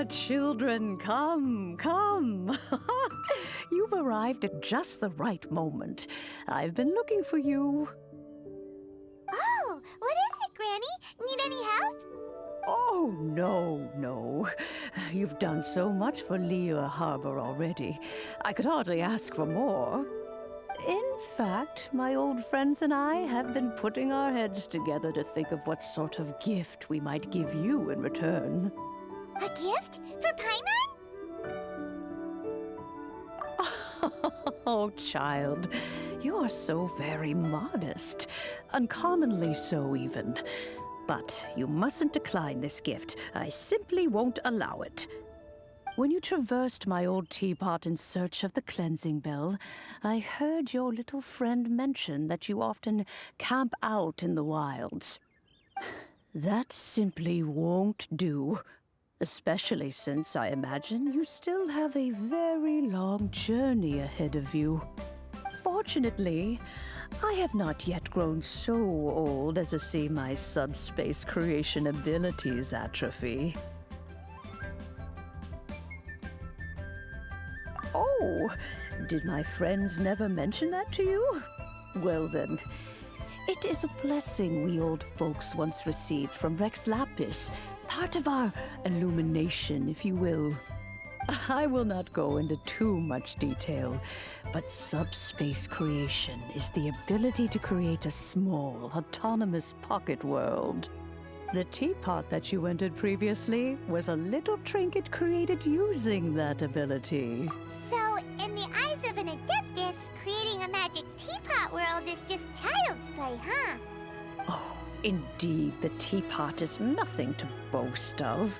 Children, come, come. You've arrived at just the right moment. I've been looking for you. Oh, what is it, Granny? Need any help? Oh, no. You've done so much for Liyue Harbor already. I could hardly ask for more. In fact, my old friends and I have been putting our heads together to think of what sort of gift we might give you in return. A gift? For Paimon? Oh, child, you are so very modest. Uncommonly so, even. But you mustn't decline this gift. I simply won't allow it. When you traversed my old teapot in search of the cleansing bell, I heard your little friend mention that you often camp out in the wilds. That simply won't do. Especially since I imagine you still have a very long journey ahead of you. Fortunately, I have not yet grown so old as to see my subspace creation abilities atrophy. Oh, did my friends never mention that to you? Well then, it is a blessing we old folks once received from Rex Lapis, part of our illumination, if you will. I will not go into too much detail, but subspace creation is the ability to create a small, autonomous pocket world. The teapot that you entered previously was a little trinket created using that ability. So, in the eyes of an Adeptus, creating a magic teapot world is just child's play, huh? Oh, indeed, the teapot is nothing to boast of.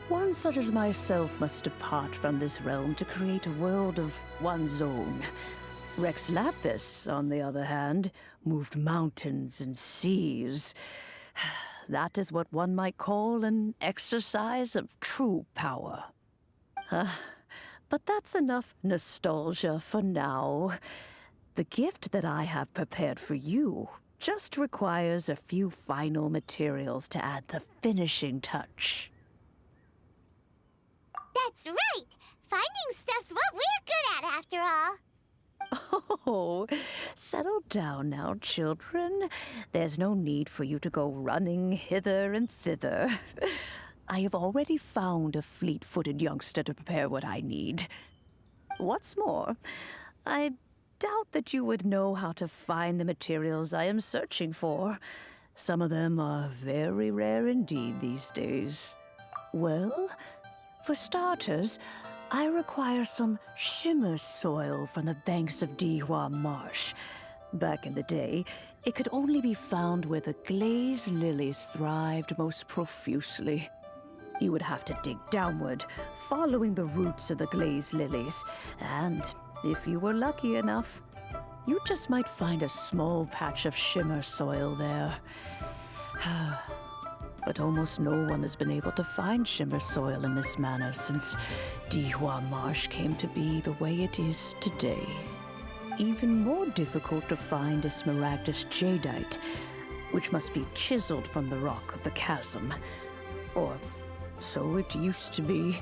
One such as myself must depart from this realm to create a world of one's own. Rex Lapis, on the other hand, moved mountains and seas. That is what one might call an exercise of true power. But that's enough nostalgia for now. The gift that I have prepared for you just requires a few final materials to add the finishing touch. That's right! Finding stuff's what we're good at, after all. Oh, settle down now, children. There's no need for you to go running hither and thither. I have already found a fleet-footed youngster to prepare what I need. What's more, I doubt that you would know how to find the materials I am searching for. Some of them are very rare indeed these days. Well, for starters, I require some shimmer soil from the banks of Dihua Marsh. Back in the day, it could only be found where the glaze lilies thrived most profusely. You would have to dig downward, following the roots of the glaze lilies, and if you were lucky enough, you just might find a small patch of shimmer soil there. But almost no one has been able to find shimmer soil in this manner since Dihua Marsh came to be the way it is today. Even more difficult to find is smaragdus jadeite, which must be chiseled from the rock of the chasm. Or so it used to be.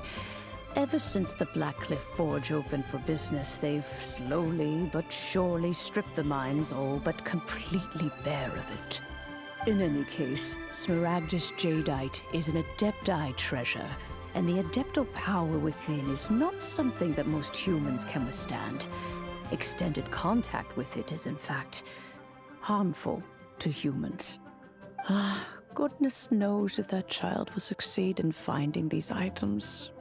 Ever since the Blackcliff Forge opened for business, they've slowly but surely stripped the mines all but completely bare of it. In any case, smaragdus jadeite is an adepti treasure, and the adeptal power within is not something that most humans can withstand. Extended contact with it is, in fact, harmful to humans. Goodness knows if that child will succeed in finding these items.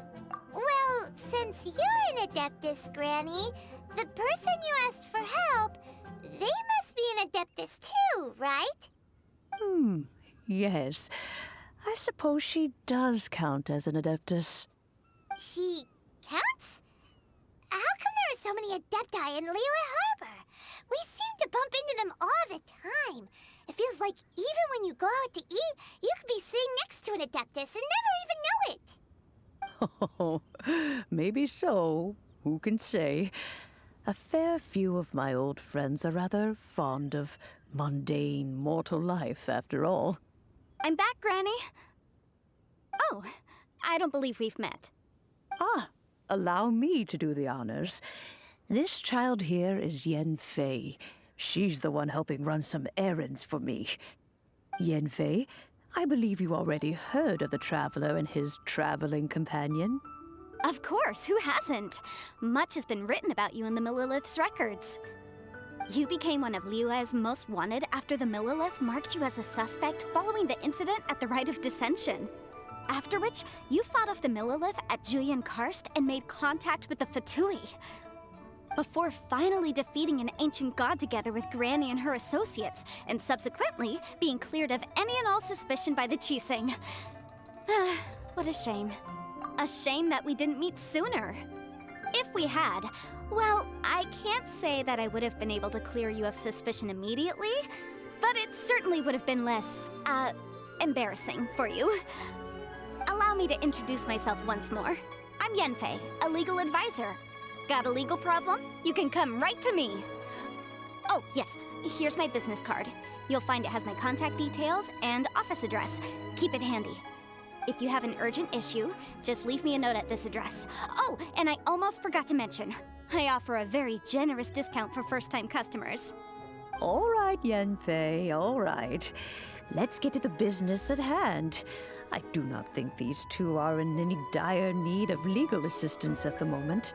Well, since you're an Adeptus, Granny, the person you asked for help, they must be an Adeptus too, right? Yes. I suppose she does count as an Adeptus. She counts? How come there are so many Adepti in Liyue Harbor? We seem to bump into them all the time. It feels like even when you go out to eat, you could be sitting next to an Adeptus and never even know it. Oh, maybe so. Who can say? A fair few of my old friends are rather fond of mundane mortal life, after all. I'm back, Granny. Oh, I don't believe we've met. Ah, allow me to do the honors. This child here is Yen Fei. She's the one helping run some errands for me. Yen Fei, I believe you already heard of the Traveler and his traveling companion. Of course, who hasn't? Much has been written about you in the Millilith's records. You became one of Liyue's most wanted after the Millilith marked you as a suspect following the incident at the Rite of Dissension. After which, you fought off the Millilith at Julian Karst and made contact with the Fatui. Before finally defeating an ancient god together with Granny and her associates, and subsequently being cleared of any and all suspicion by the Chiseng. What a shame. A shame that we didn't meet sooner. If we had, well, I can't say that I would have been able to clear you of suspicion immediately, but it certainly would have been less, embarrassing for you. Allow me to introduce myself once more. I'm Yenfei, a legal advisor. Got a legal problem? You can come right to me. Oh, yes, here's my business card. You'll find it has my contact details and office address. Keep it handy. If you have an urgent issue, just leave me a note at this address. Oh, and I almost forgot to mention, I offer a very generous discount for first-time customers. All right, Yenfei, all right. Let's get to the business at hand. I do not think these two are in any dire need of legal assistance at the moment.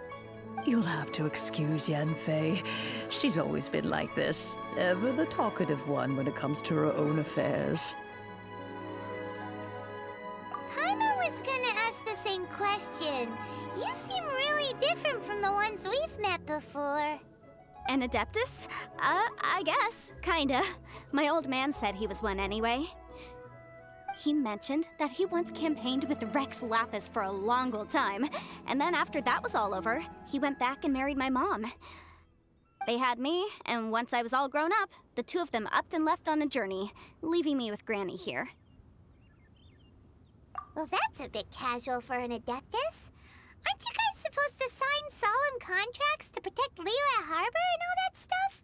You'll have to excuse Yenfei. She's always been like this, ever the talkative one when it comes to her own affairs. Paimon was gonna ask the same question. You seem really different from the ones we've met before. An Adeptus? I guess. Kinda. My old man said he was one anyway. He mentioned that he once campaigned with Rex Lapis for a long old time, and then after that was all over, he went back and married my mom. They had me, and once I was all grown up, the two of them upped and left on a journey, leaving me with Granny here. Well, that's a bit casual for an Adeptus. Aren't you guys supposed to sign solemn contracts to protect Liyue Harbor and all that stuff?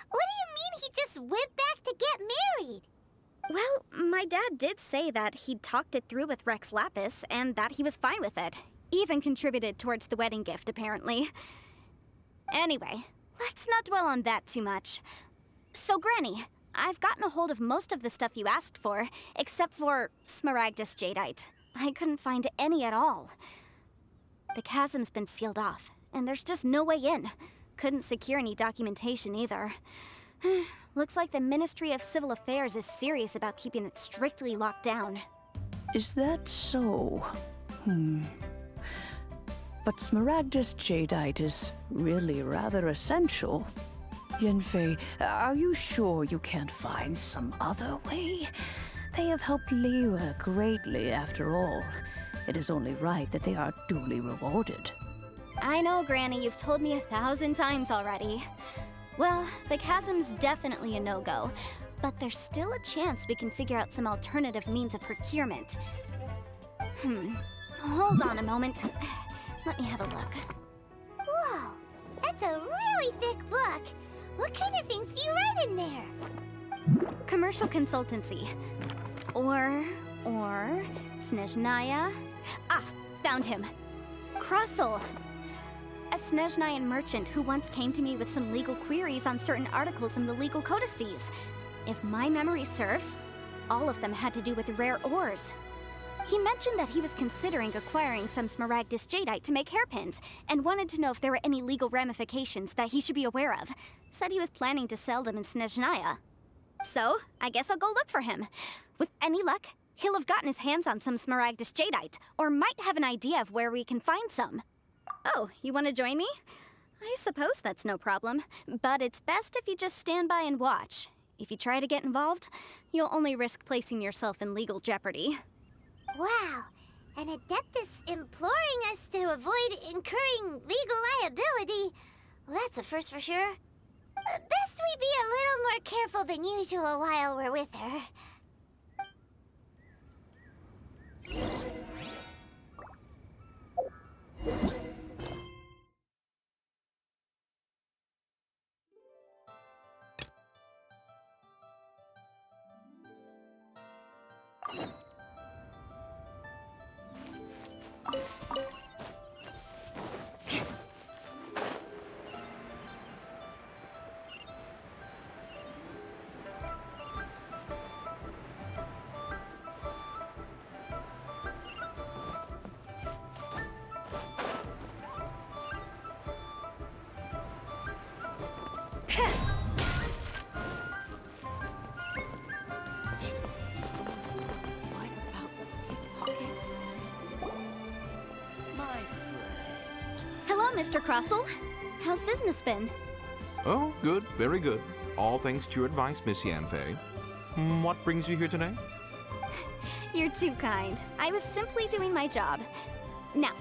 What do you mean he just went back to get married? Well, my dad did say that he'd talked it through with Rex Lapis, and that he was fine with it. Even contributed towards the wedding gift, apparently. Anyway, let's not dwell on that too much. So, Granny, I've gotten a hold of most of the stuff you asked for, except for Smaragdus Jadeite. I couldn't find any at all. The chasm's been sealed off, and there's just no way in. Couldn't secure any documentation either. Looks like the Ministry of Civil Affairs is serious about keeping it strictly locked down. Is that so? But Smaragdus Jadeite is really rather essential. Yenfei, are you sure you can't find some other way? They have helped Liyue greatly, after all. It is only right that they are duly rewarded. I know, Granny, you've told me 1,000 times already. Well, the chasm's definitely a no-go, but there's still a chance we can figure out some alternative means of procurement. Hold on a moment. Let me have a look. Whoa, that's a really thick book. What kind of things do you write in there? Commercial consultancy. Or Snezhnaya. Ah, found him. Krusel. A Snezhnayan merchant who once came to me with some legal queries on certain articles in the legal codices. If my memory serves, all of them had to do with rare ores. He mentioned that he was considering acquiring some Smaragdus Jadeite to make hairpins, and wanted to know if there were any legal ramifications that he should be aware of. Said he was planning to sell them in Snezhnaya. So, I guess I'll go look for him. With any luck, he'll have gotten his hands on some Smaragdus Jadeite, or might have an idea of where we can find some. Oh, you want to join me? I suppose that's no problem, but it's best if you just stand by and watch. If you try to get involved, you'll only risk placing yourself in legal jeopardy. Wow, an Adeptus imploring us to avoid incurring legal liability. Well, that's a first for sure. Best we be a little more careful than usual while we're with her. Hello, Mr. Crossell. How's business been? Oh, good, very good. All thanks to your advice, Miss Yanfei. What brings you here today? You're too kind. I was simply doing my job. Now,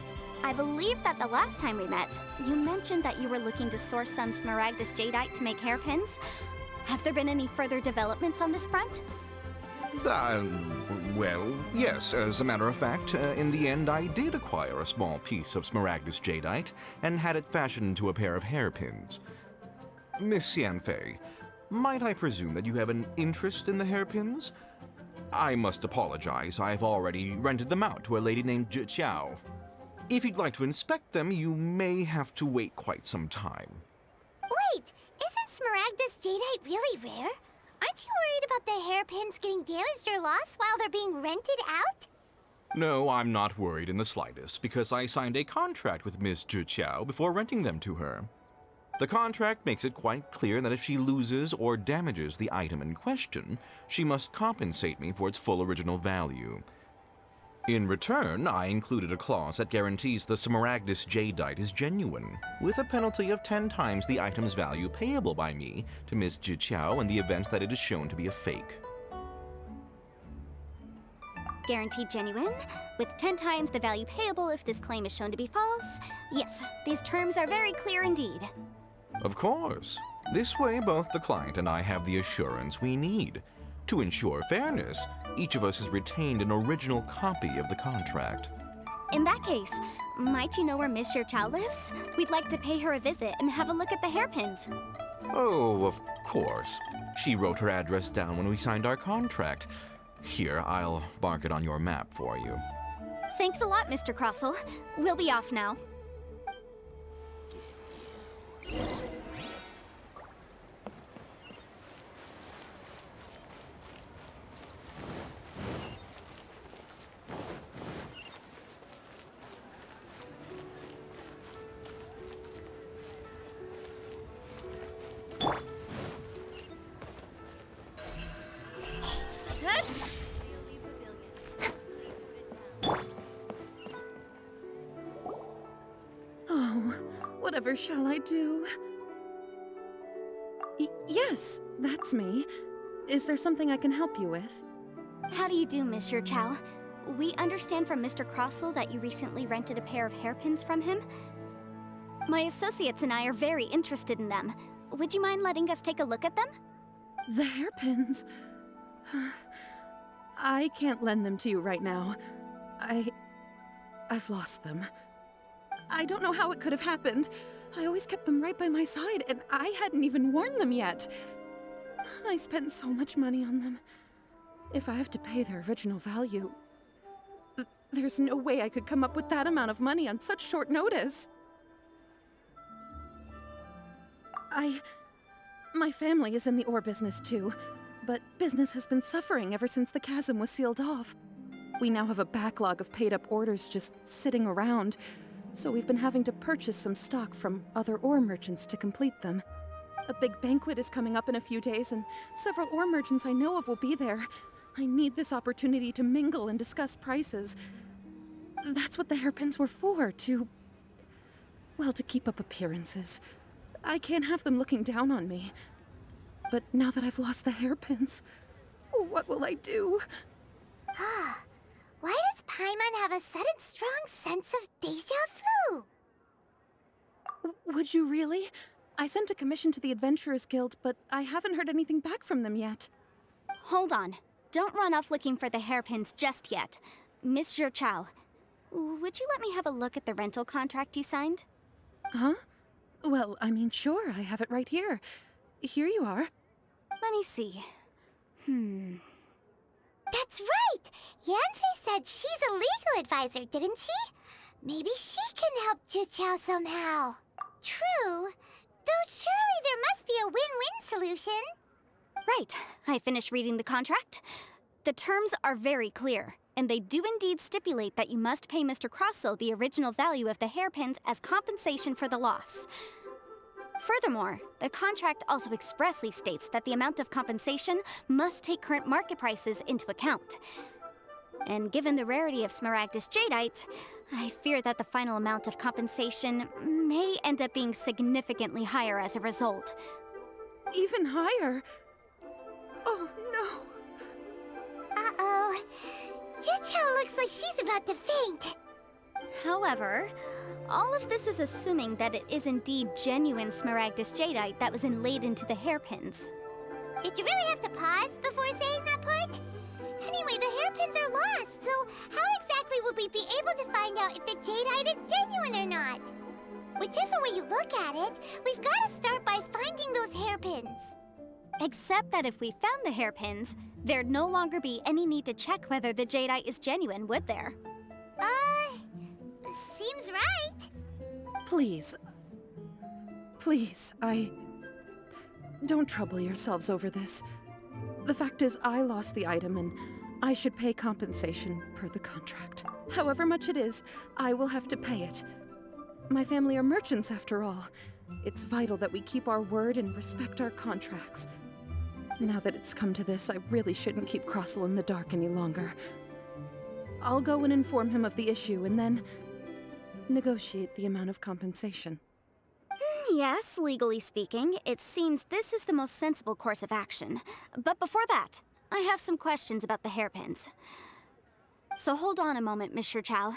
I believe that the last time we met, you mentioned that you were looking to source some Smaragdus jadeite to make hairpins. Have there been any further developments on this front? Well, yes, as a matter of fact, in the end I did acquire a small piece of Smaragdus jadeite and had it fashioned into a pair of hairpins. Miss Yanfei, might I presume that you have an interest in the hairpins? I must apologize, I've already rented them out to a lady named Zhi Qiao. If you'd like to inspect them, you may have to wait quite some time. Wait, isn't Smaragdus jadeite really rare? Aren't you worried about the hairpins getting damaged or lost while they're being rented out? No, I'm not worried in the slightest, because I signed a contract with Miss Zhi Qiao before renting them to her. The contract makes it quite clear that if she loses or damages the item in question, she must compensate me for its full original value. In return, I included a clause that guarantees the Smaragdus jadeite is genuine, with a penalty of 10 times the item's value payable by me to Miss Zhi Qiao in the event that it is shown to be a fake. Guaranteed genuine, with 10 times the value payable if this claim is shown to be false. Yes, these terms are very clear indeed. Of course. This way, both the client and I have the assurance we need. To ensure fairness, each of us has retained an original copy of the contract. In that case, might you know where Miss Xiao lives? We'd like to pay her a visit and have a look at the hairpins. Oh, of course. She wrote her address down when we signed our contract. Here, I'll mark it on your map for you. Thanks a lot, Mr. Crossell. We'll be off now. Oh, whatever shall I do? Yes, that's me. Is there something I can help you with? How do you do, Miss Xiao? We understand from Mr. Crossell that you recently rented a pair of hairpins from him. My associates and I are very interested in them. Would you mind letting us take a look at them? The hairpins? I can't lend them to you right now. I've lost them. I don't know how it could have happened. I always kept them right by my side, and I hadn't even worn them yet. I spent so much money on them. If I have to pay their original value, there's no way I could come up with that amount of money on such short notice. My family is in the ore business too, but business has been suffering ever since the chasm was sealed off. We now have a backlog of paid-up orders just sitting around, so we've been having to purchase some stock from other ore merchants to complete them. A big banquet is coming up in a few days, and several ore merchants I know of will be there. I need this opportunity to mingle and discuss prices. That's what the hairpins were for, to keep up appearances. I can't have them looking down on me. But now that I've lost the hairpins, what will I do? Why does Paimon have a sudden strong sense of déjà vu? Would you really? I sent a commission to the Adventurers Guild, but I haven't heard anything back from them yet. Hold on. Don't run off looking for the hairpins just yet. Miss Xiao, would you let me have a look at the rental contract you signed? Huh? Well, I mean, sure, I have it right here. Here you are. Let me see. That's right! Yanfei said she's a legal advisor, didn't she? Maybe she can help Juqiao somehow. True. Though surely there must be a win-win solution. Right. I finished reading the contract. The terms are very clear, and they do indeed stipulate that you must pay Mr. Crossel the original value of the hairpins as compensation for the loss. Furthermore, the contract also expressly states that the amount of compensation must take current market prices into account. And given the rarity of Smaragdus Jadeite, I fear that the final amount of compensation may end up being significantly higher as a result. Even higher? Oh, no. Uh-oh. Juqiao looks like she's about to faint. However, all of this is assuming that it is indeed genuine Smaragdus Jadeite that was inlaid into the hairpins. Did you really have to pause before saying that part? Anyway, the hairpins are lost, so how exactly would we be able to find out if the jadeite is genuine or not? Whichever way you look at it, we've got to start by finding those hairpins. Except that if we found the hairpins, there'd no longer be any need to check whether the jadeite is genuine, would there? Seems right. Please. Please, Don't trouble yourselves over this. The fact is, I lost the item and I should pay compensation per the contract. However much it is, I will have to pay it. My family are merchants after all. It's vital that we keep our word and respect our contracts. Now that it's come to this, I really shouldn't keep Crossel in the dark any longer. I'll go and inform him of the issue and then negotiate the amount of compensation. Yes, legally speaking, it seems this is the most sensible course of action. But before that, I have some questions about the hairpins. So hold on a moment, Mr. Chow.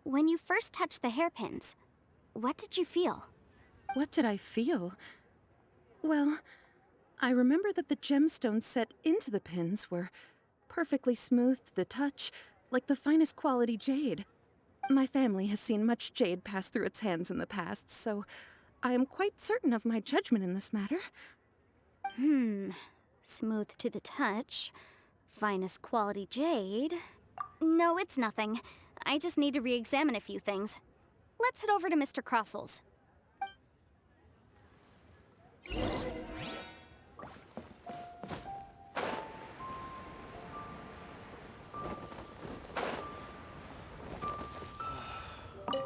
When you first touched the hairpins, what did you feel? What did I feel? Well, I remember that the gemstones set into the pins were perfectly smooth to the touch, like the finest quality jade. My family has seen much jade pass through its hands in the past, so I am quite certain of my judgment in this matter. Smooth to the touch. Finest quality jade. No, it's nothing. I just need to re-examine a few things. Let's head over to Mr. Crossel's.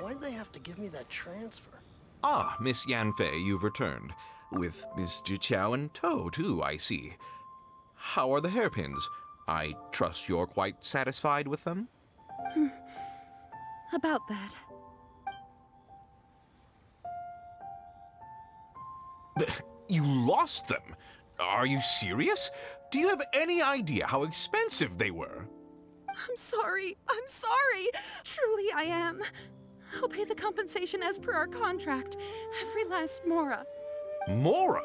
Why'd they have to give me that transfer? Ah, Miss Yanfei, you've returned. With Miss Juqiao in tow, too, I see. How are the hairpins? I trust you're quite satisfied with them? About that. You lost them? Are you serious? Do you have any idea how expensive they were? I'm sorry. Truly I am. I'll pay the compensation as per our contract. Every last mora. Mora?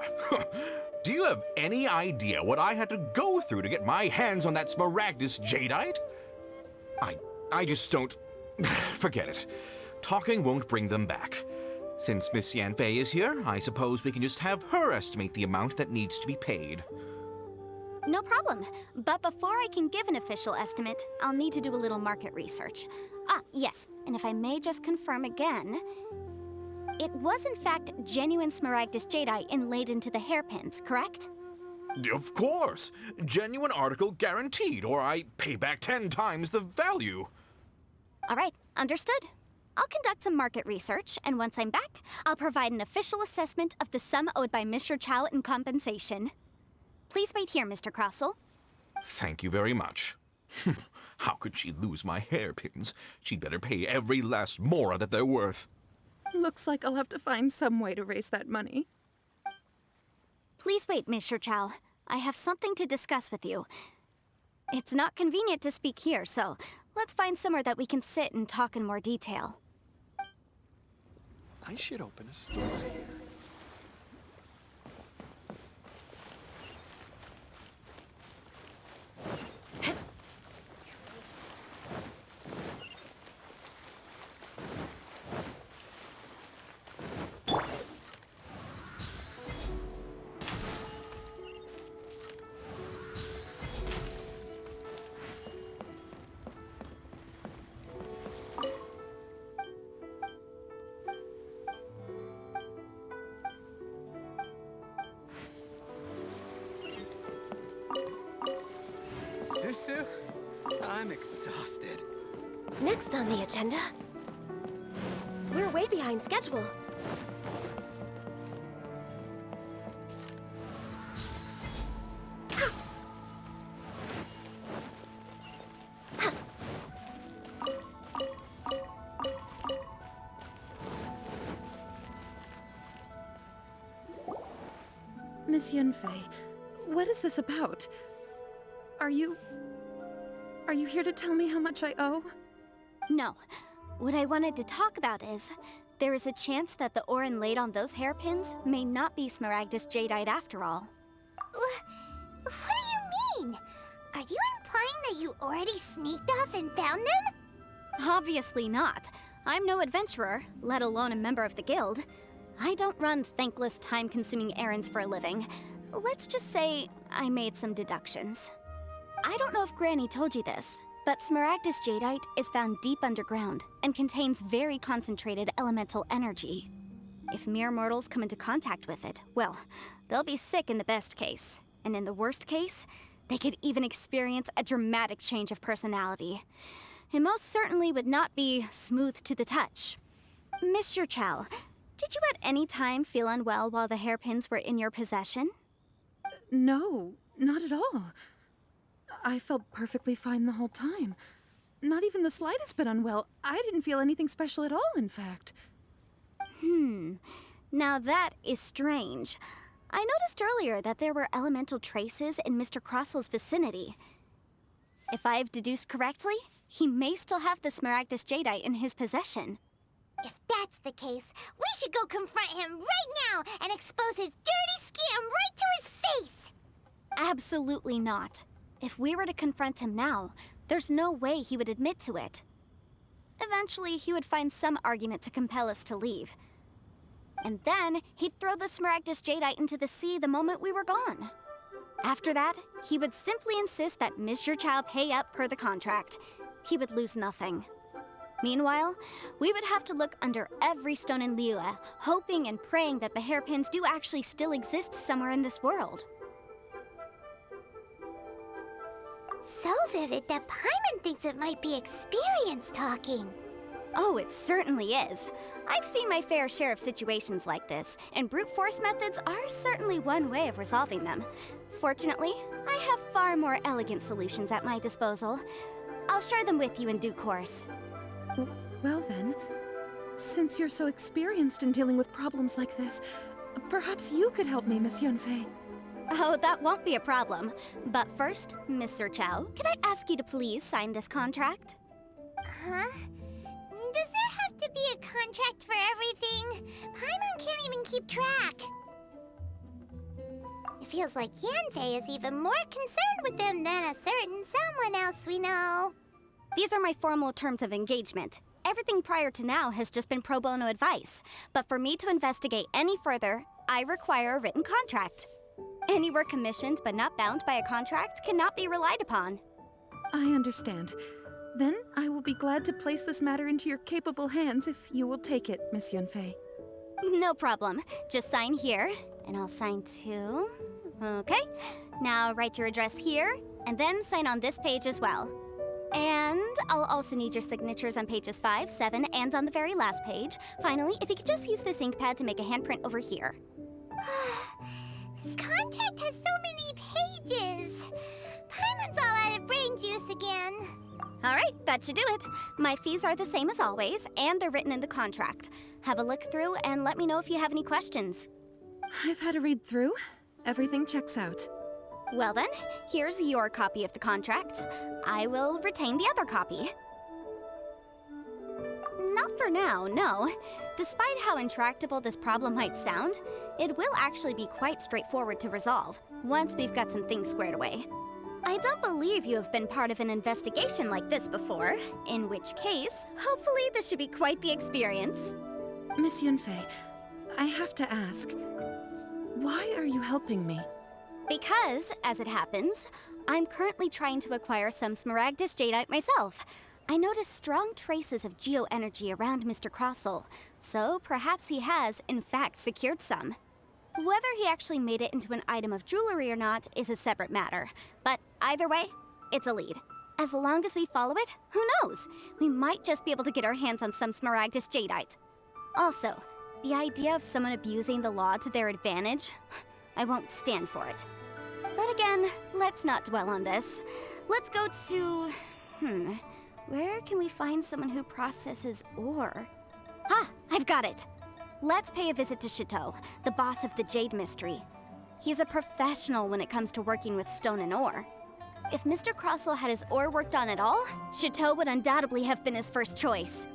Do you have any idea what I had to go through to get my hands on that Smaragdus Jadeite? I just don't... Forget it. Talking won't bring them back. Since Miss Yanfei is here, I suppose we can just have her estimate the amount that needs to be paid. No problem. But before I can give an official estimate, I'll need to do a little market research. Ah, yes, and if I may just confirm again, it was in fact genuine Smaragdus Jadeite inlaid into the hairpins, correct? Of course! Genuine article guaranteed, or I pay back 10 times the value. All right, understood. I'll conduct some market research, and once I'm back, I'll provide an official assessment of the sum owed by Mr. Chow in compensation. Please wait here, Mr. Crossel. Thank you very much. How could she lose my hairpins? She'd better pay every last mora that they're worth. Looks like I'll have to find some way to raise that money. Please wait, Mr. Chow. I have something to discuss with you. It's not convenient to speak here, so let's find somewhere that we can sit and talk in more detail. I should open a store here. Misu? I'm exhausted. Next on the agenda. We're way behind schedule. Miss Yunfei, what is this about? Are you here to tell me how much I owe? No. What I wanted to talk about is, there is a chance that the ore inlaid on those hairpins may not be Smaragdus Jadeite after all. What do you mean? Are you implying that you already sneaked off and found them? Obviously not. I'm no adventurer, let alone a member of the guild. I don't run thankless, time-consuming errands for a living. Let's just say I made some deductions. I don't know if Granny told you this, but Smaragdus Jadeite is found deep underground and contains very concentrated elemental energy. If mere mortals come into contact with it, well, they'll be sick in the best case. And in the worst case, they could even experience a dramatic change of personality. It most certainly would not be smooth to the touch. Mr. Chow, did you at any time feel unwell while the hairpins were in your possession? No, not at all. I felt perfectly fine the whole time. Not even the slightest bit unwell. I didn't feel anything special at all, in fact. Now that is strange. I noticed earlier that there were elemental traces in Mr. Crossel's vicinity. If I've deduced correctly, he may still have the Smaragdus Jadeite in his possession. If that's the case, we should go confront him right now and expose his dirty scam right to his face! Absolutely not. If we were to confront him now, there's no way he would admit to it. Eventually, he would find some argument to compel us to leave. And then, he'd throw the Smaragdus Jadeite into the sea the moment we were gone. After that, he would simply insist that Mr. Chow pay up per the contract. He would lose nothing. Meanwhile, we would have to look under every stone in Liyue, hoping and praying that the hairpins do actually still exist somewhere in this world. So vivid that Paimon thinks it might be experience talking. Oh, it certainly is. I've seen my fair share of situations like this, and brute force methods are certainly one way of resolving them. Fortunately, I have far more elegant solutions at my disposal. I'll share them with you in due course. Well then, since you're so experienced in dealing with problems like this, perhaps you could help me, Miss Yunfei. Oh, that won't be a problem. But first, Mr. Chow, can I ask you to please sign this contract? Huh? Does there have to be a contract for everything? Paimon can't even keep track. It feels like Yanfei is even more concerned with them than a certain someone else we know. These are my formal terms of engagement. Everything prior to now has just been pro bono advice. But for me to investigate any further, I require a written contract. Any work commissioned but not bound by a contract cannot be relied upon. I understand. Then I will be glad to place this matter into your capable hands if you will take it, Miss Yunfei. No problem. Just sign here, and I'll sign too. Okay. Now write your address here, and then sign on this page as well. And I'll also need your signatures on pages 5, 7, and on the very last page. Finally, if you could just use this ink pad to make a handprint over here. This contract has so many pages. Paimon's all out of brain juice again. All right, that should do it. My fees are the same as always, and they're written in the contract. Have a look through and let me know if you have any questions. I've had a read through. Everything checks out. Well then, here's your copy of the contract. I will retain the other copy. Not for now, no. Despite how intractable this problem might sound, it will actually be quite straightforward to resolve, once we've got some things squared away. I don't believe you have been part of an investigation like this before, in which case, hopefully this should be quite the experience. Miss Yunfei, I have to ask, why are you helping me? Because, as it happens, I'm currently trying to acquire some Smaragdus Jadeite myself. I noticed strong traces of geo-energy around Mr. Crossel, so perhaps he has, in fact, secured some. Whether he actually made it into an item of jewelry or not is a separate matter, but either way, it's a lead. As long as we follow it, who knows? We might just be able to get our hands on some Smaragdus Jadeite. Also, the idea of someone abusing the law to their advantage, I won't stand for it. But again, let's not dwell on this. Let's go to... where can we find someone who processes ore? I've got it! Let's pay a visit to Chateau, the boss of the Jade Mystery. He's a professional when it comes to working with stone and ore. If Mr. Crossell had his ore worked on at all, Chateau would undoubtedly have been his first choice.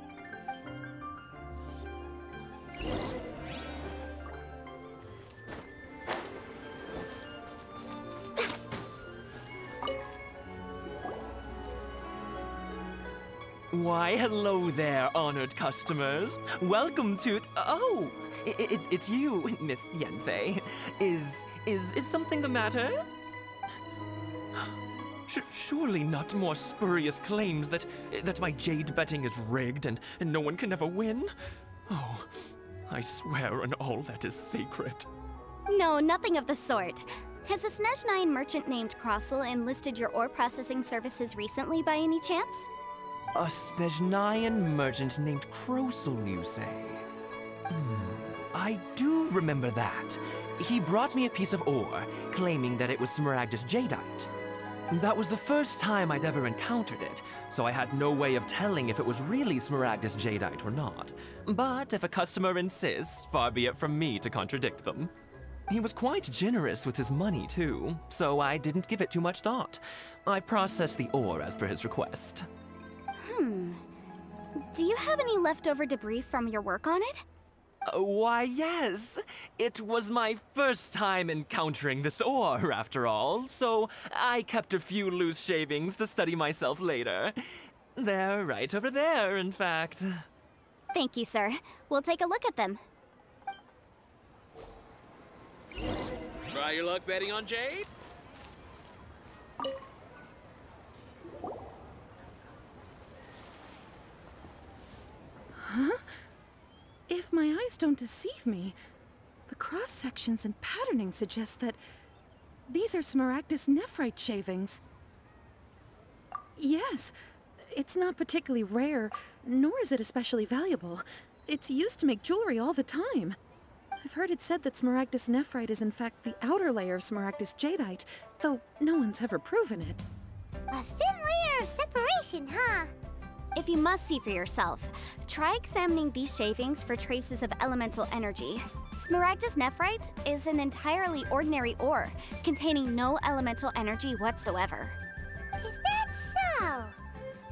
Why, hello there, honored customers. Welcome to... Oh! It's you, Miss Yenfei. Is something the matter? Surely not more spurious claims that my jade betting is rigged and no one can ever win? Oh, I swear on all that is sacred. No, nothing of the sort. Has a Snezhnine merchant named Crossell enlisted your ore processing services recently by any chance? A Snezhnine merchant named Crossell, you say? I do remember that. He brought me a piece of ore, claiming that it was Smaragdus Jadeite. That was the first time I'd ever encountered it, so I had no way of telling if it was really Smaragdus Jadeite or not. But if a customer insists, far be it from me to contradict them. He was quite generous with his money, too, so I didn't give it too much thought. I processed the ore as per his request. Do you have any leftover debris from your work on it? Why, yes. It was my first time encountering this ore, after all, so I kept a few loose shavings to study myself later. They're right over there, in fact. Thank you, sir. We'll take a look at them. Try your luck betting on Jade? Huh? If my eyes don't deceive me, the cross-sections and patterning suggest that these are Smaragdus nephrite shavings. Yes, it's not particularly rare, nor is it especially valuable. It's used to make jewelry all the time. I've heard it said that Smaragdus nephrite is in fact the outer layer of Smaragdus jadeite, though no one's ever proven it. A thin layer of separation, huh? If you must see for yourself, try examining these shavings for traces of elemental energy. Smaragdus nephrite is an entirely ordinary ore, containing no elemental energy whatsoever. Is that so?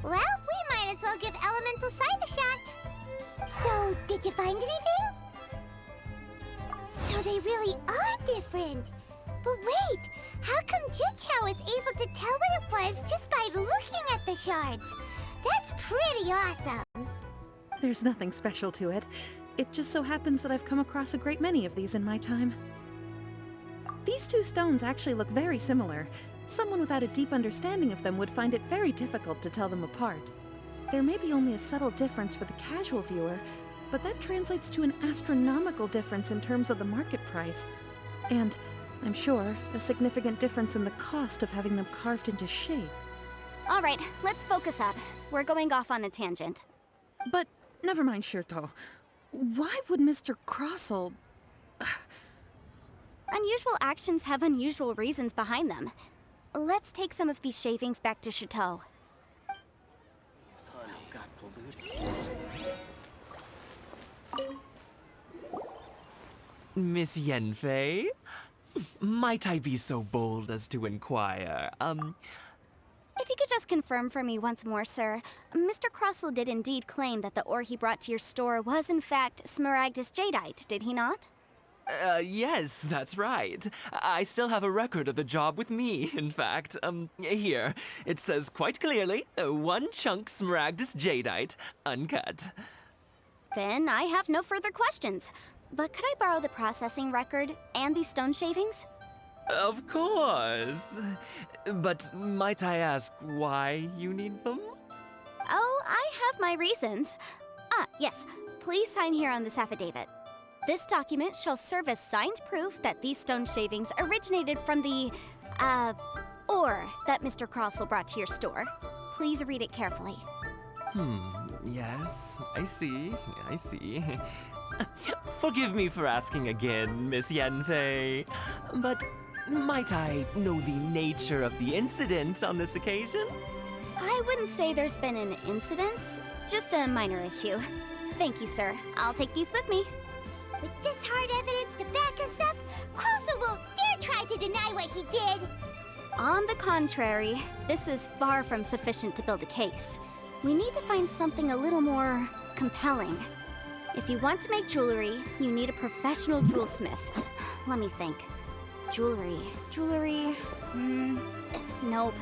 Well, we might as well give elemental sight a shot. So, did you find anything? So they really are different. But wait, how come Jichao was able to tell what it was just by looking at the shards? That's pretty awesome. There's nothing special to it. It just so happens that I've come across a great many of these in my time. These two stones actually look very similar. Someone without a deep understanding of them would find it very difficult to tell them apart. There may be only a subtle difference for the casual viewer, but that translates to an astronomical difference in terms of the market price. And, I'm sure, a significant difference in the cost of having them carved into shape. All right, let's focus up. We're going off on a tangent. But never mind, Shirto. Why would Mr. Crossell... Unusual actions have unusual reasons behind them. Let's take some of these shavings back to Chateau. Honey got polluted. Miss Yenfei? Might I be so bold as to inquire, If you could just confirm for me once more, sir. Mr. Crossell did indeed claim that the ore he brought to your store was in fact Smaragdus jadeite, did he not? Yes, that's right. I still have a record of the job with me, in fact. Here. It says quite clearly, 1 chunk Smaragdus jadeite, uncut. Then I have no further questions. But could I borrow the processing record and these stone shavings? Of course. But might I ask why you need them? Oh, I have my reasons. Yes. Please sign here on this affidavit. This document shall serve as signed proof that these stone shavings originated from the, ore that Mr. Crossell brought to your store. Please read it carefully. Yes, I see. Forgive me for asking again, Miss Yanfei, but might I know the nature of the incident on this occasion? I wouldn't say there's been an incident, just a minor issue. Thank you, sir. I'll take these with me. With this hard evidence to back us up, Crossell won't dare try to deny what he did. On the contrary, this is far from sufficient to build a case. We need to find something a little more compelling. If you want to make jewelry, you need a professional jewelsmith. Let me think. Jewelry. Nope.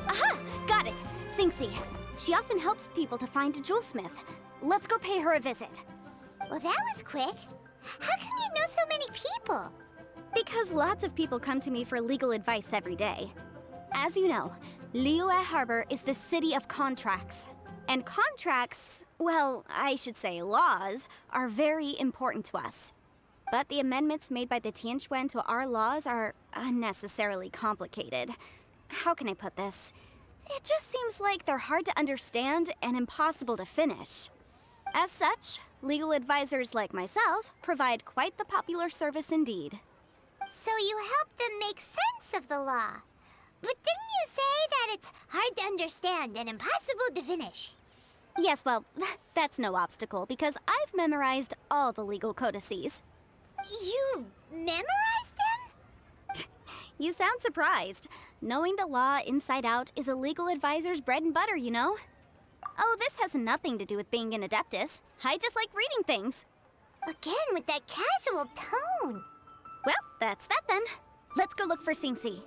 Aha! Got it! Sinxie. She often helps people to find a jewelsmith. Let's go pay her a visit. Well, that was quick. How come you know so many people? Because lots of people come to me for legal advice every day. As you know, Liyue Harbor is the city of contracts. And contracts, well, I should say laws, are very important to us. But the amendments made by the Tianquan to our laws are unnecessarily complicated. How can I put this? It just seems like they're hard to understand and impossible to finish. As such, legal advisors like myself provide quite the popular service indeed. So you help them make sense of the law. But didn't you say that it's hard to understand and impossible to finish? Yes, well, that's no obstacle because I've memorized all the legal codices. You memorized them? You sound surprised. Knowing the law inside out is a legal advisor's bread and butter, you know? Oh, this has nothing to do with being an adeptus. I just like reading things. Again, with that casual tone. Well, that's that then. Let's go look for Sinxie.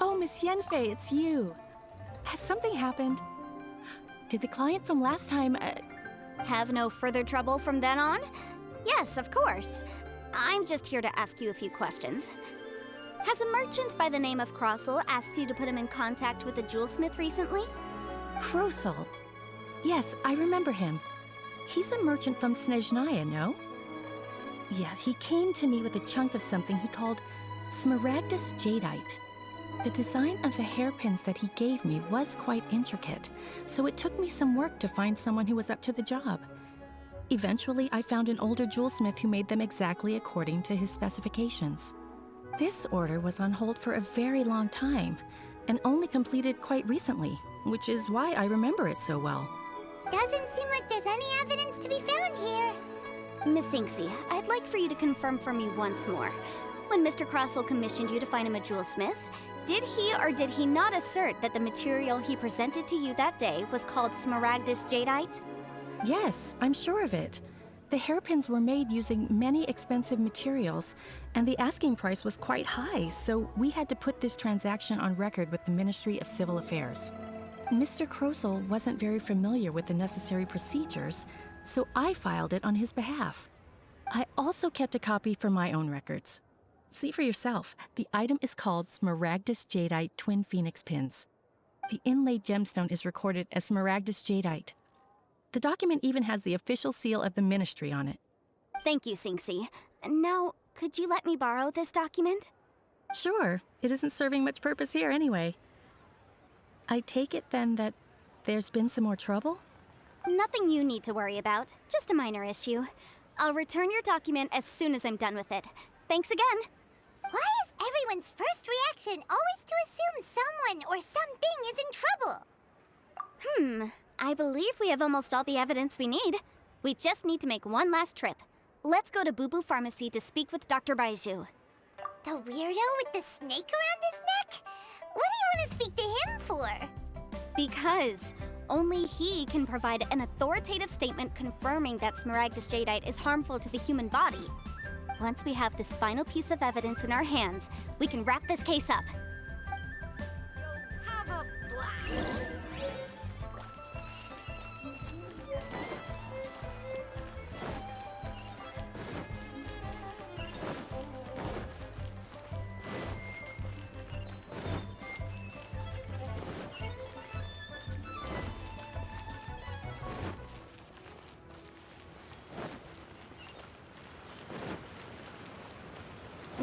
Oh, Miss Yanfei, it's you. Has something happened? Did the client from last time, Have no further trouble from then on? Yes, of course. I'm just here to ask you a few questions. Has a merchant by the name of Crossell asked you to put him in contact with a jewelsmith recently? Crossell? Yes, I remember him. He's a merchant from Snezhnaya, no? Yes, he came to me with a chunk of something he called Smaragdus Jadeite. The design of the hairpins that he gave me was quite intricate, so it took me some work to find someone who was up to the job. Eventually, I found an older jewelsmith who made them exactly according to his specifications. This order was on hold for a very long time, and only completed quite recently, which is why I remember it so well. Doesn't seem like there's any evidence to be found here. Miss Sinxie, I'd like for you to confirm for me once more. When Mr. Crossell commissioned you to find him a jewelsmith, did he or did he not assert that the material he presented to you that day was called Smaragdus Jadeite? Yes, I'm sure of it. The hairpins were made using many expensive materials, and the asking price was quite high, so we had to put this transaction on record with the Ministry of Civil Affairs. Mr. Crossell wasn't very familiar with the necessary procedures, so I filed it on his behalf. I also kept a copy for my own records. See for yourself, the item is called Smaragdus Jadeite Twin Phoenix Pins. The inlaid gemstone is recorded as Smaragdus Jadeite. The document even has the official seal of the ministry on it. Thank you, Sinxie. Now, could you let me borrow this document? Sure, it isn't serving much purpose here anyway. I take it then that there's been some more trouble? Nothing you need to worry about, just a minor issue. I'll return your document as soon as I'm done with it. Thanks again. Why is everyone's first reaction always to assume someone or something is in trouble? I believe we have almost all the evidence we need. We just need to make one last trip. Let's go to Boo Boo Pharmacy to speak with Dr. Baiju. The weirdo with the snake around his neck? What do you want to speak to him for? Because only he can provide an authoritative statement confirming that Smaragdus Jadeite is harmful to the human body. Once we have this final piece of evidence in our hands, we can wrap this case up. Have a blast.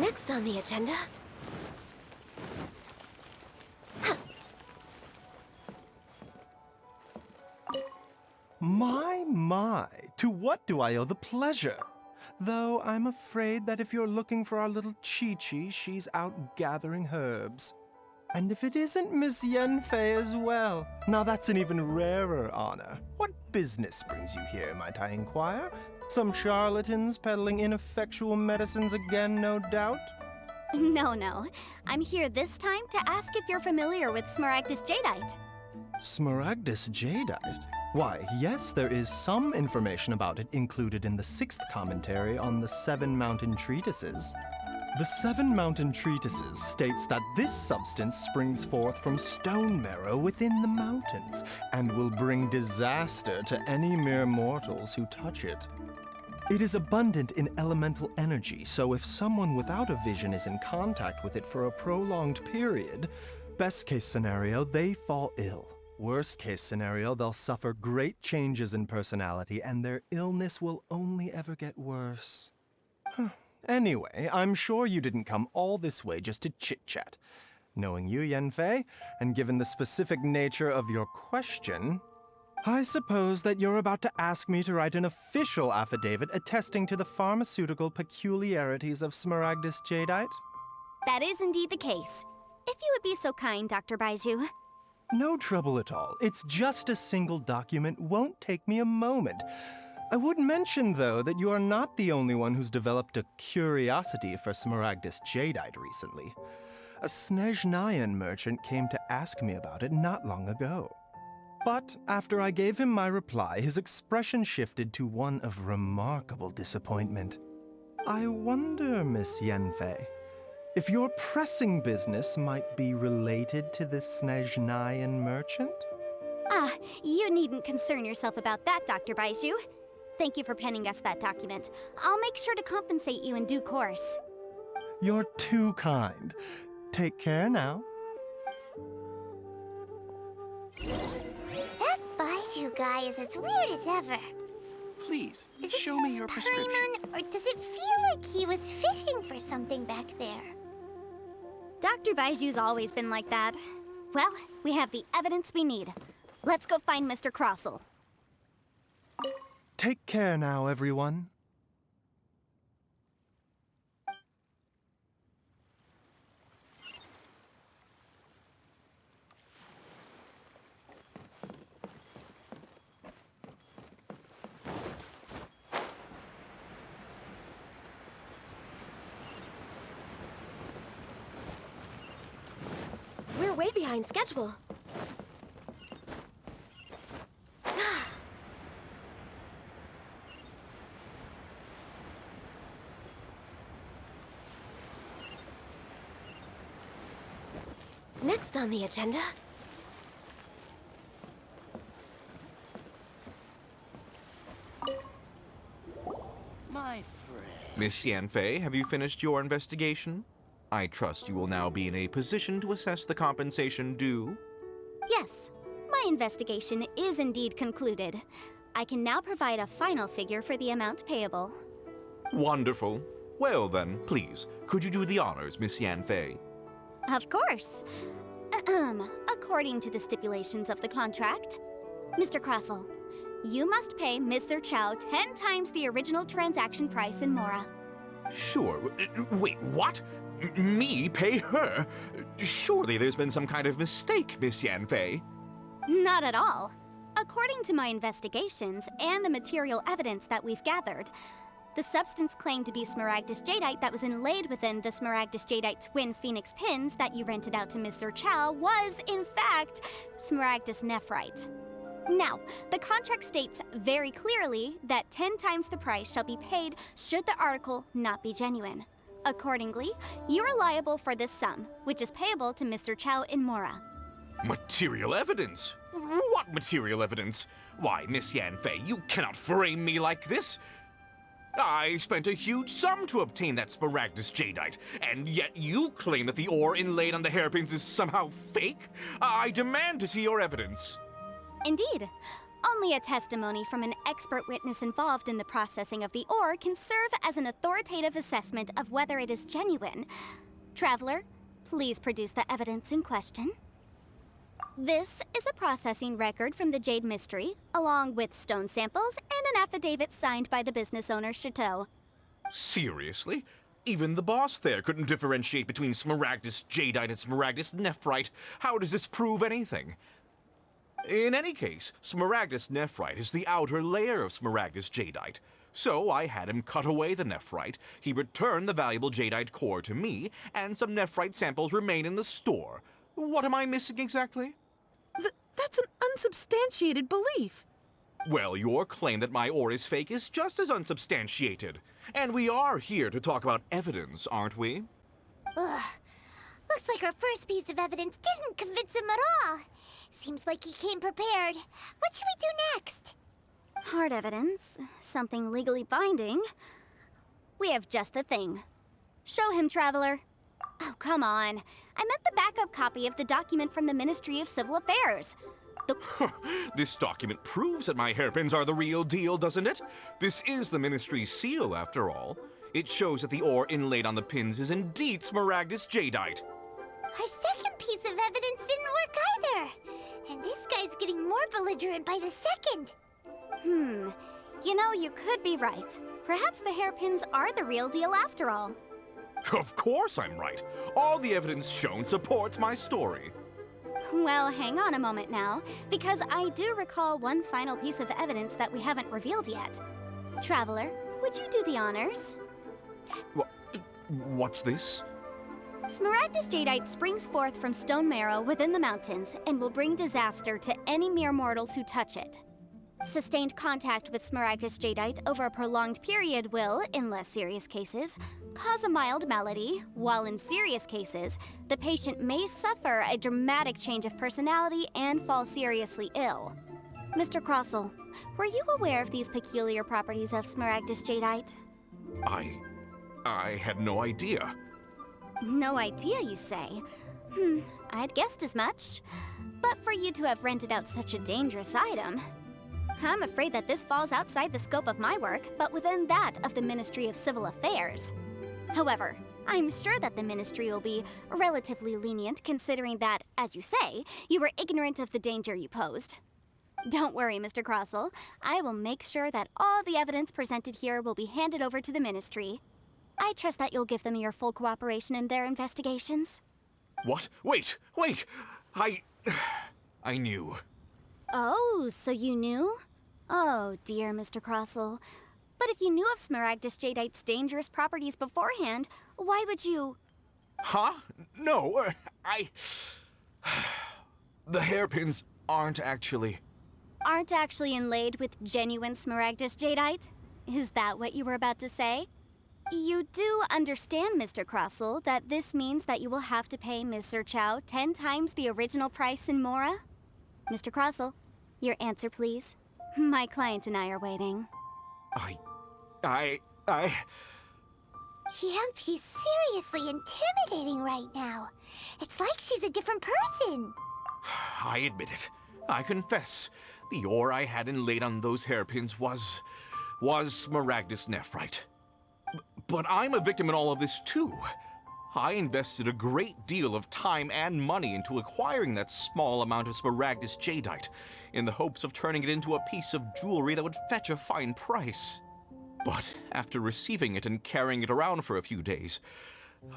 Next on the agenda... My, to what do I owe the pleasure? Though I'm afraid that if you're looking for our little Chi-Chi, she's out gathering herbs. And if it isn't Miss Yanfei as well, now that's an even rarer honor. What business brings you here, might I inquire? Some charlatans peddling ineffectual medicines again, no doubt? No. I'm here this time to ask if you're familiar with Smaragdus Jadeite. Smaragdus Jadeite? Why, yes, there is some information about it included in the 6th commentary on the 7 Mountain Treatises. The 7 Mountain Treatises states that this substance springs forth from stone marrow within the mountains, and will bring disaster to any mere mortals who touch it. It is abundant in elemental energy, so if someone without a vision is in contact with it for a prolonged period, best case scenario, they fall ill. Worst case scenario, they'll suffer great changes in personality, and their illness will only ever get worse. Anyway, I'm sure you didn't come all this way just to chit-chat. Knowing you, Yanfei, and given the specific nature of your question, I suppose that you're about to ask me to write an official affidavit attesting to the pharmaceutical peculiarities of Smaragdus Jadeite? That is indeed the case. If you would be so kind, Dr. Baiju. No trouble at all. It's just a single document, won't take me a moment. I would mention, though, that you are not the only one who's developed a curiosity for Smaragdus Jadeite recently. A Snezhnayan merchant came to ask me about it not long ago. But after I gave him my reply, his expression shifted to one of remarkable disappointment. I wonder, Miss Yanfei, if your pressing business might be related to this Snezhnayan merchant? You needn't concern yourself about that, Dr. Baiju. Thank you for penning us that document. I'll make sure to compensate you in due course. You're too kind. Take care now. That Baiju guy is as weird as ever. Please, Is show it me just your prescription. Paimon, or does it feel like he was fishing for something back there? Dr. Baiju's always been like that. Well, we have the evidence we need. Let's go find Mr. Crossell. Take care now, everyone. We're way behind schedule. Next on the agenda... My friend. Miss Yanfei, have you finished your investigation? I trust you will now be in a position to assess the compensation due. Yes, my investigation is indeed concluded. I can now provide a final figure for the amount payable. Wonderful. Well then, please, could you do the honors, Miss Yanfei? Of course. According to the stipulations of the contract, Mr. Crossell, you must pay Mr. Chow 10 times the original transaction price in Mora. Sure. Wait, what? Me pay her? Surely there's been some kind of mistake, Miss Yanfei. Not at all. According to my investigations and the material evidence that we've gathered, the substance claimed to be Smaragdus Jadeite that was inlaid within the Smaragdus Jadeite twin phoenix pins that you rented out to Mr. Chow was, in fact, Smaragdus Nephrite. Now, the contract states very clearly that 10 times the price shall be paid should the article not be genuine. Accordingly, you are liable for this sum, which is payable to Mr. Chow in Mora. Material evidence? What material evidence? Why, Miss Yanfei, you cannot frame me like this. I spent a huge sum to obtain that Smaragdus Jadeite, and yet you claim that the ore inlaid on the hairpins is somehow fake? I demand to see your evidence. Indeed. Only a testimony from an expert witness involved in the processing of the ore can serve as an authoritative assessment of whether it is genuine. Traveler, please produce the evidence in question. This is a processing record from the Jade Mystery, along with stone samples and an affidavit signed by the business owner, Chateau. Seriously? Even the boss there couldn't differentiate between Smaragdus Jadeite and Smaragdus Nephrite. How does this prove anything? In any case, Smaragdus Nephrite is the outer layer of Smaragdus Jadeite. So I had him cut away the Nephrite, he returned the valuable Jadeite core to me, and some Nephrite samples remain in the store. What am I missing exactly? That's an unsubstantiated belief. Well, your claim that my ore is fake is just as unsubstantiated. And we are here to talk about evidence, aren't we? Ugh. Looks like our first piece of evidence didn't convince him at all. Seems like he came prepared. What should we do next? Hard evidence, something legally binding. We have just the thing. Show him, Traveler. Oh, come on. I meant the backup copy of the document from the Ministry of Civil Affairs. This document proves that my hairpins are the real deal, doesn't it? This is the Ministry's seal, after all. It shows that the ore inlaid on the pins is indeed Smaragdus Jadeite. Our second piece of evidence didn't work either. And this guy's getting more belligerent by the second. You know, you could be right. Perhaps the hairpins are the real deal after all. Of course I'm right. All the evidence shown supports my story. Well, hang on a moment now, because I do recall one final piece of evidence that we haven't revealed yet. Traveler, would you do the honors? What's this? Smaragdus Jadeite springs forth from stone marrow within the mountains and will bring disaster to any mere mortals who touch it. Sustained contact with Smaragdus Jadeite over a prolonged period will, in less serious cases, cause a mild malady, while in serious cases, the patient may suffer a dramatic change of personality and fall seriously ill. Mr. Crossell, were you aware of these peculiar properties of Smaragdus Jadeite? I had no idea. No idea, you say? I'd guessed as much. But for you to have rented out such a dangerous item, I'm afraid that this falls outside the scope of my work, but within that of the Ministry of Civil Affairs. However, I'm sure that the Ministry will be relatively lenient considering that, as you say, you were ignorant of the danger you posed. Don't worry, Mr. Crossell. I will make sure that all the evidence presented here will be handed over to the Ministry. I trust that you'll give them your full cooperation in their investigations. What? Wait! I knew. Oh, so you knew? Oh, dear Mr. Crossell. But if you knew of Smaragdus Jadeite's dangerous properties beforehand, why would you... Huh? No, The hairpins aren't actually inlaid with genuine Smaragdus Jadeite? Is that what you were about to say? You do understand, Mr. Crossell, that this means that you will have to pay Ms. Sir Chow 10 times the original price in Mora? Mr. Crossell, your answer, please. My client and I are waiting. Yep, he's seriously intimidating right now. It's like she's a different person. I admit it. I confess. The ore I had inlaid on those hairpins was Smaragdus Nephrite. But I'm a victim in all of this, too. I invested a great deal of time and money into acquiring that small amount of Smaragdus Jadeite, in the hopes of turning it into a piece of jewelry that would fetch a fine price. But after receiving it and carrying it around for a few days,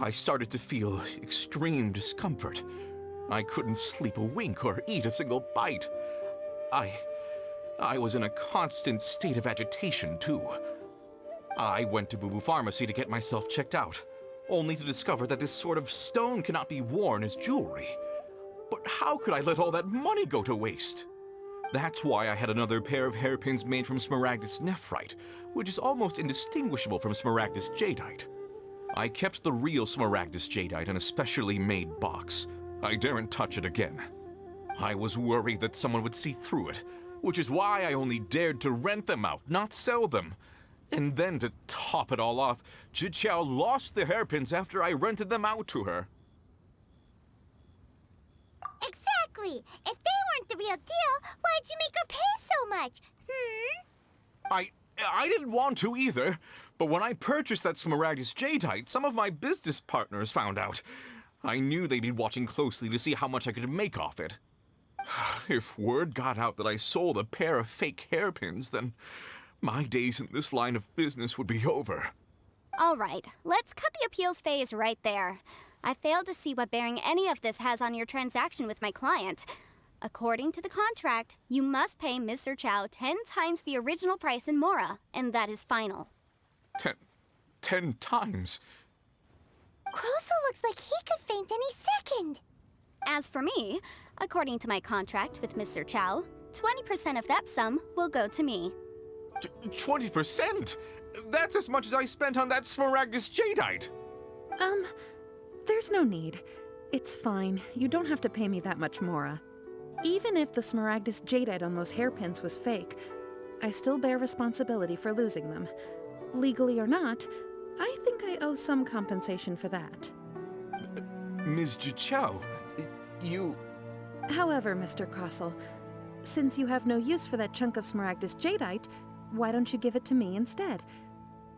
I started to feel extreme discomfort. I couldn't sleep a wink or eat a single bite. I was in a constant state of agitation, too. I went to Boo Boo Pharmacy to get myself checked out, only to discover that this sort of stone cannot be worn as jewelry. But how could I let all that money go to waste? That's why I had another pair of hairpins made from Smaragdus Nephrite, which is almost indistinguishable from Smaragdus Jadeite. I kept the real Smaragdus Jadeite in a specially made box. I daren't touch it again. I was worried that someone would see through it, which is why I only dared to rent them out, not sell them. And then to top it all off, Zhiqiao lost the hairpins after I rented them out to her. Exactly! If they weren't not the real deal, why'd you make her pay so much? I didn't want to either, but when I purchased that Smaragdus Jadeite, some of my business partners found out. I knew they'd be watching closely to see how much I could make off it. If word got out that I sold a pair of fake hairpins, then my days in this line of business would be over. All right, let's cut the appeals phase right there. I failed to see what bearing any of this has on your transaction with my client. According to the contract, you must pay Mr. Chow 10 times the original price in Mora, and that is final. 10 times? Crosel looks like he could faint any second. As for me, according to my contract with Mr. Chow, 20% of that sum will go to me. 20%? That's as much as I spent on that Smaragdus Jadeite! There's no need. It's fine. You don't have to pay me that much, Mora. Even if the Smaragdus Jadeite on those hairpins was fake, I still bear responsibility for losing them. Legally or not, I think I owe some compensation for that. Ms. Jichao, you... However, Mr. Crosel, since you have no use for that chunk of Smaragdus Jadeite, why don't you give it to me instead?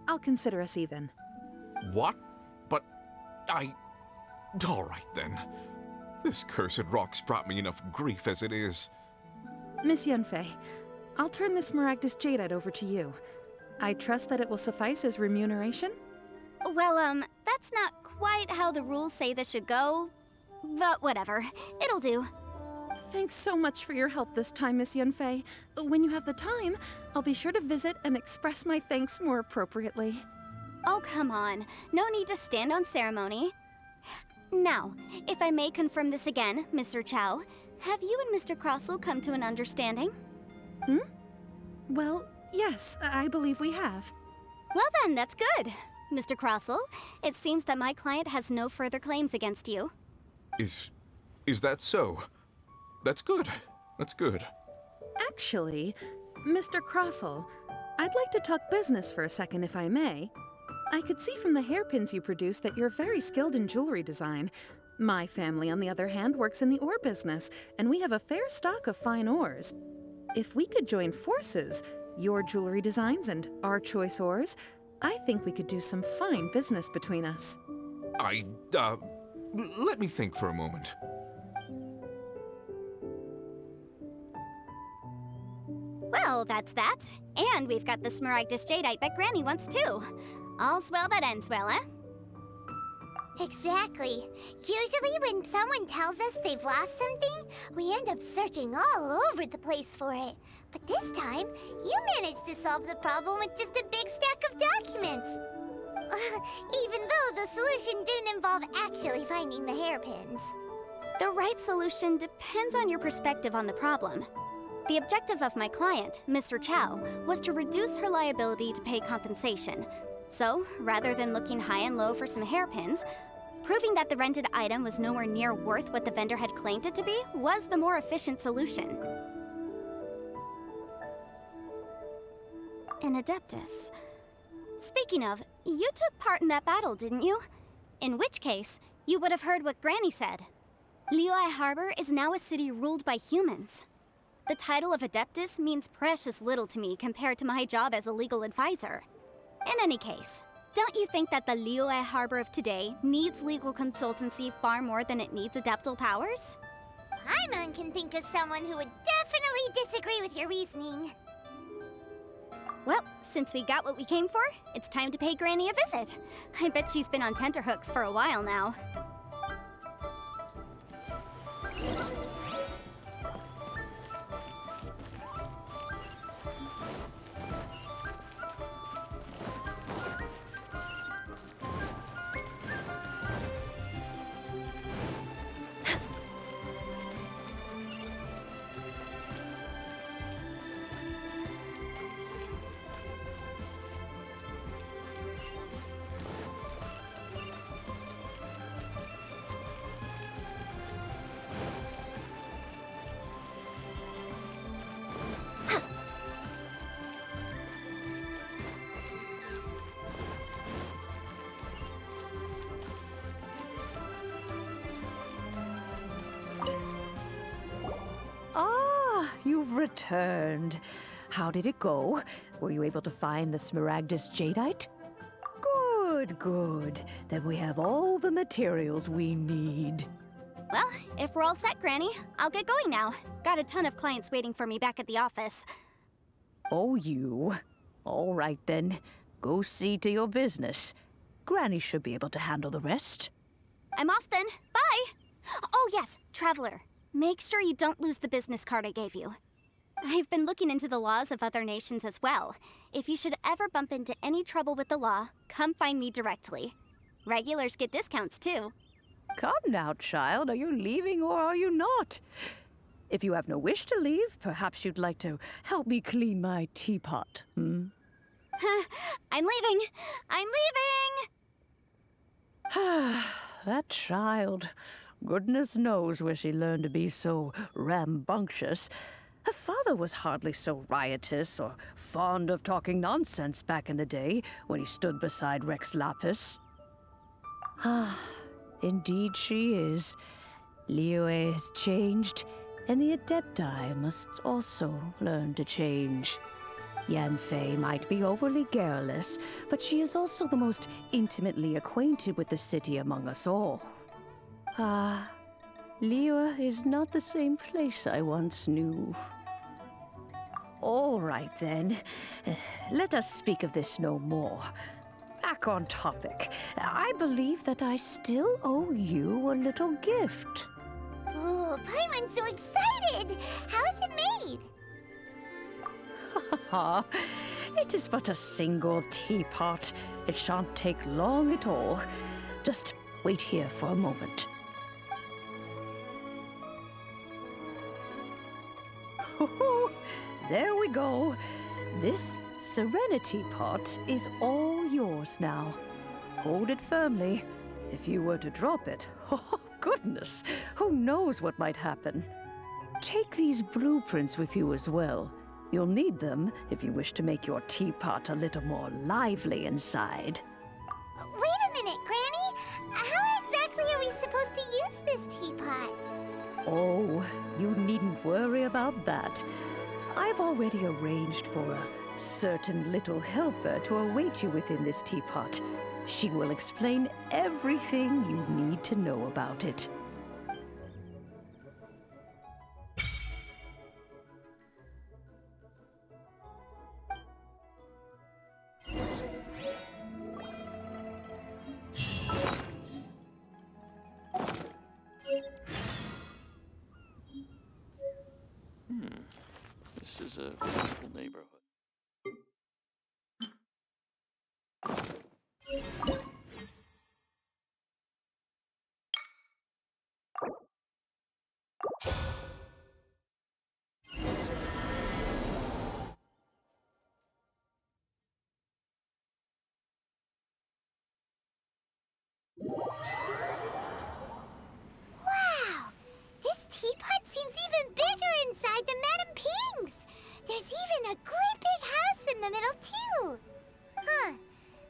I'll consider us even. What? But all right then. This cursed rock's brought me enough grief as it is. Miss Yunfei, I'll turn the Smaragdus Jadeite over to you. I trust that it will suffice as remuneration? Well, that's not quite how the rules say this should go. But whatever, it'll do. Thanks so much for your help this time, Miss Yunfei. When you have the time, I'll be sure to visit and express my thanks more appropriately. Oh, come on. No need to stand on ceremony. Now, if I may confirm this again, Mr. Chow, have you and Mr. Crosel come to an understanding? Well, yes, I believe we have. Well then, that's good. Mr. Crosel, it seems that my client has no further claims against you. Is that so? That's good. That's good. Actually, Mr. Crosel, I'd like to talk business for a second, if I may. I could see from the hairpins you produce that you're very skilled in jewelry design. My family, on the other hand, works in the ore business, and we have a fair stock of fine ores. If we could join forces, your jewelry designs and our choice ores, I think we could do some fine business between us. Let me think for a moment. Well, that's that. And we've got the Smaragdus Jadeite that Granny wants too. All's well that ends well, eh? Exactly. Usually when someone tells us they've lost something, we end up searching all over the place for it. But this time, you managed to solve the problem with just a big stack of documents. Even though the solution didn't involve actually finding the hairpins. The right solution depends on your perspective on the problem. The objective of my client, Mr. Chow, was to reduce her liability to pay compensation. So, rather than looking high and low for some hairpins, proving that the rented item was nowhere near worth what the vendor had claimed it to be was the more efficient solution. An Adeptus. Speaking of, you took part in that battle, didn't you? In which case, you would have heard what Granny said. Liyue Harbor is now a city ruled by humans. The title of Adeptus means precious little to me compared to my job as a legal advisor. In any case, don't you think that the Liyue Harbor of today needs legal consultancy far more than it needs adeptal powers? Paimon can think of someone who would definitely disagree with your reasoning. Well, since we got what we came for, it's time to pay Granny a visit. I bet she's been on tenterhooks for a while now. you've returned. How did it go? Were you able to find the Smaragdus Jadeite? Good, good. Then we have all the materials we need. Well, if we're all set, Granny, I'll get going now. Got a ton of clients waiting for me back at the office. Oh, you. All right, then. Go see to your business. Granny should be able to handle the rest. I'm off then. Bye! Oh, yes, Traveler. Make sure you don't lose the business card I gave you. I've been looking into the laws of other nations as well. If you should ever bump into any trouble with the law, come find me directly. Regulars get discounts, too. Come now, child. Are you leaving or are you not? If you have no wish to leave, perhaps you'd like to help me clean my teapot, hmm? I'm leaving! I'm leaving! That child. Goodness knows where she learned to be so rambunctious. Her father was hardly so riotous or fond of talking nonsense back in the day when he stood beside Rex Lapis. Indeed she is. Liyue has changed, and the Adepti must also learn to change. Yanfei might be overly garrulous, but she is also the most intimately acquainted with the city among us all. Liyue is not the same place I once knew. All right, then. Let us speak of this no more. Back on topic. I believe that I still owe you a little gift. Ooh, Paimon's so excited! How is it made? It is but a single teapot. It shan't take long at all. Just wait here for a moment. There we go. This Serenity Pot is all yours now. Hold it firmly. If you were to drop it, oh goodness, who knows what might happen. Take these blueprints with you as well. You'll need them if you wish to make your teapot a little more lively inside. Wait a minute, Granny! How exactly are we supposed to use this teapot? Oh, you needn't worry about that. I've already arranged for a certain little helper to await you within this teapot. She will explain everything you need to know about it. This is a peaceful neighborhood. Wow! This teapot seems even bigger inside than Madame Ping's! There's even a great big house in the middle, too! Huh.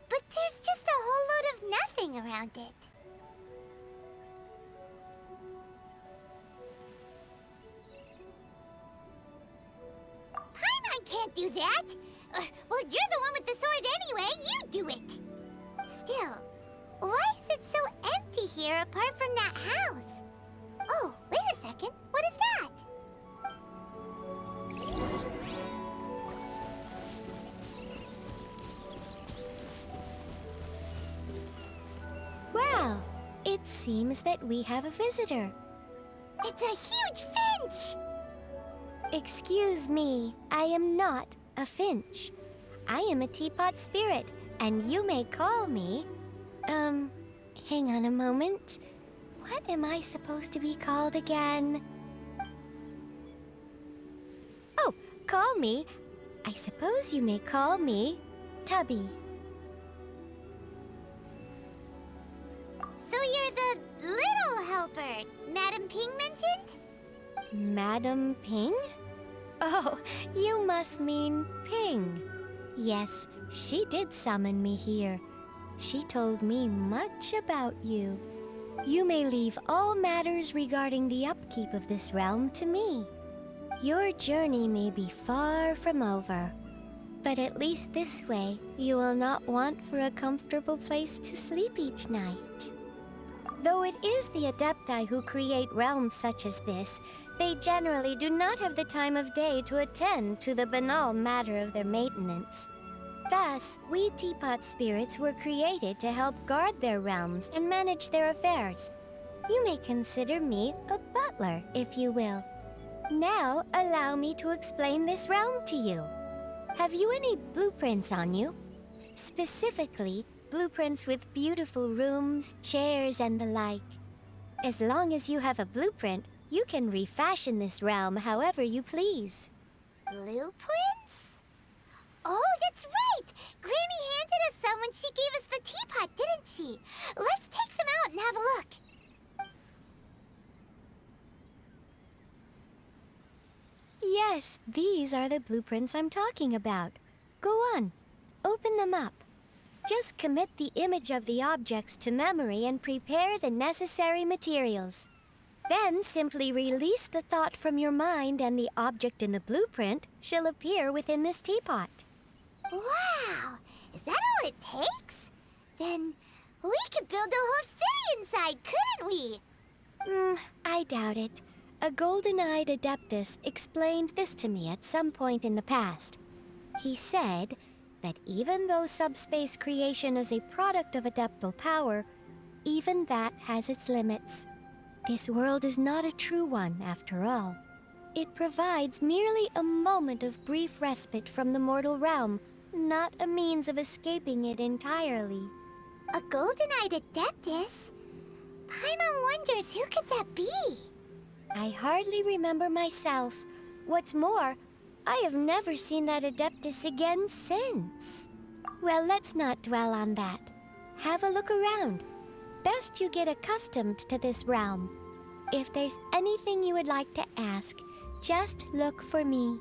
But there's just a whole load of nothing around it. Paimon can't do that! Well, you're the one with the sword anyway! You do it! Still, why is it so empty here apart from that house? Oh, wait a second. What is that? Well, it seems that we have a visitor. It's a huge finch! Excuse me, I am not a finch. I am a teapot spirit, and you may call me... hang on a moment. What am I supposed to be called again? Oh, call me. I suppose you may call me Tubby. So you're the little helper Madame Ping mentioned? Madam Ping? Oh, you must mean Ping. Yes, she did summon me here. She told me much about you. You may leave all matters regarding the upkeep of this realm to me. Your journey may be far from over, but at least this way you will not want for a comfortable place to sleep each night. Though it is the Adepti who create realms such as this, they generally do not have the time of day to attend to the banal matter of their maintenance. Thus, we Teapot spirits were created to help guard their realms and manage their affairs. You may consider me a butler, if you will. Now, allow me to explain this realm to you. Have you any blueprints on you? Specifically, blueprints with beautiful rooms, chairs, and the like. As long as you have a blueprint, you can refashion this realm however you please. Blueprints? Oh, that's right! Granny handed us some when she gave us the teapot, didn't she? Let's take them out and have a look. Yes, these are the blueprints I'm talking about. Go on, open them up. Just commit the image of the objects to memory and prepare the necessary materials. Then simply release the thought from your mind and the object in the blueprint shall appear within this teapot. Wow! Is that all it takes? Then we could build a whole city inside, couldn't we? I doubt it. A golden-eyed adeptus explained this to me at some point in the past. He said that even though subspace creation is a product of adeptal power, even that has its limits. This world is not a true one, after all. It provides merely a moment of brief respite from the mortal realm, not a means of escaping it entirely. A golden-eyed adeptus? Paimon wonders who could that be? I hardly remember myself. What's more, I have never seen that adeptus again since. Well, let's not dwell on that. Have a look around. Best you get accustomed to this realm. If there's anything you would like to ask, just look for me.